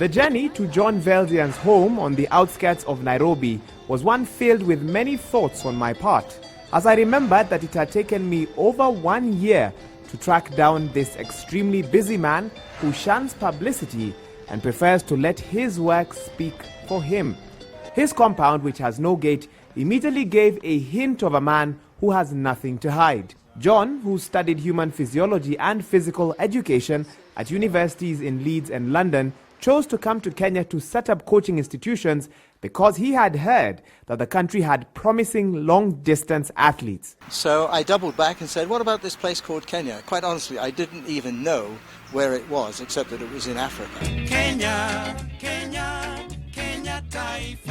The journey to John VELZIAN's home on the outskirts of Nairobi was one filled with many thoughts on my part, as I remembered that it had taken me over 1 year to track down this extremely busy man who shuns publicity and prefers to let his work speak for him. His compound, which has no gate, immediately gave a hint of a man who has nothing to hide. John, who studied human physiology and physical education at universities in Leeds and London, chose to come to Kenya to set up coaching institutions because he had heard that the country had promising long-distance athletes. So I doubled back and said, what about this place called Kenya? Quite honestly, I didn't even know where it was, except that it was in Africa. Kenya, Kenya, Kenya.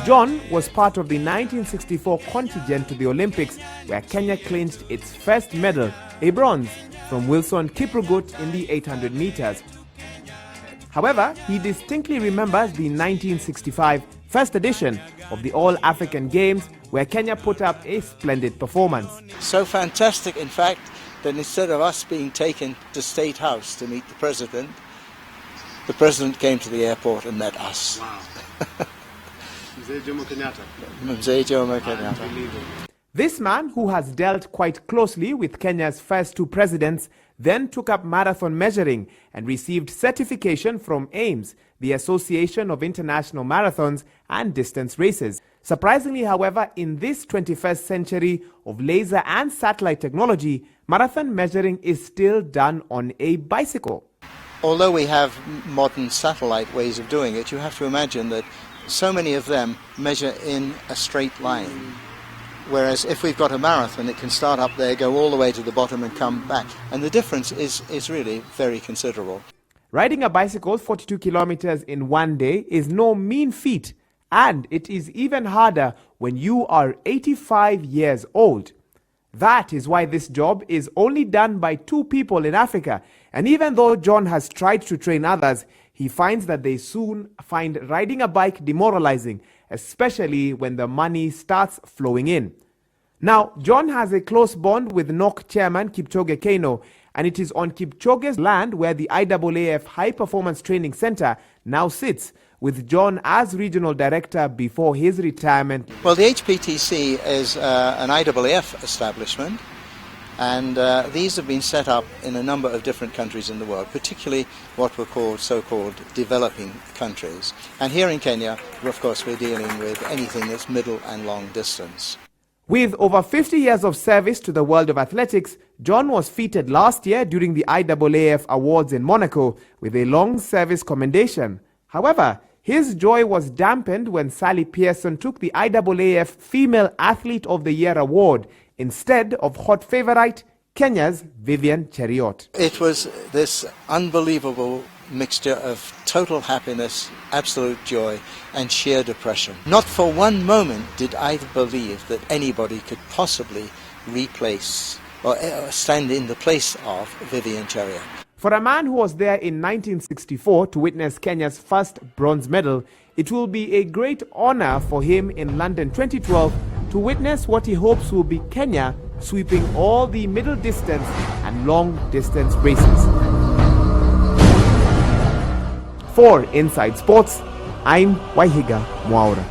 John was part of the 1964 contingent to the Olympics, where Kenya clinched its first medal, a bronze, from Wilson Kiprugut in the 800 meters. However, he distinctly remembers the 1965 first edition of the All-African Games, where Kenya put up a splendid performance. So fantastic, in fact, that instead of us being taken to State House to meet the President came to the airport and met us. Wow. Mzee Jomo Kenyatta. Mzee Jomo Kenyatta. This man, who has dealt quite closely with Kenya's first two presidents, then took up marathon measuring and received certification from AIMS, the Association of International Marathons and Distance Races. Surprisingly, however, in this 21st century of laser and satellite technology, marathon measuring is still done on a bicycle. Although we have modern satellite ways of doing it, you have to imagine that so many of them measure in a straight line. Whereas if we've got a marathon, it can start up there, go all the way to the bottom and come back. And the difference is really very considerable. Riding a bicycle 42 kilometers in 1 day is no mean feat, and it is even harder when you are 85 years old. That is why this job is only done by 2 people in Africa, and even though John has tried to train others, he finds that they soon find riding a bike demoralizing, especially when the money starts flowing in. Now, John has a close bond with NOC chairman Kipchoge Keino, and it is on Kipchoge's land where the IAAF High Performance Training Center now sits, with John as regional director before his retirement. Well, the HPTC is an IAAF establishment, and these have been set up in a number of different countries in the world, particularly what were called so-called developing countries. And here in Kenya, of course, we're dealing with anything that's middle and long distance. With over 50 years of service to the world of athletics, John was feted last year during the IAAF Awards in Monaco with a long service commendation. However, his joy was dampened when Sally Pearson took the IAAF Female Athlete of the Year award instead of hot favorite Kenya's Vivian Cheriot. It was this unbelievable mixture of total happiness, absolute joy, and sheer depression. Not for one moment did I believe that anybody could possibly replace or stand in the place of Vivian Cheriot. For a man who was there in 1964 to witness Kenya's first bronze medal, it will be a great honor for him in London 2012 to witness what he hopes will be Kenya sweeping all the middle distance and long distance races. For Inside Sports, I'm Waihiga Mwaura.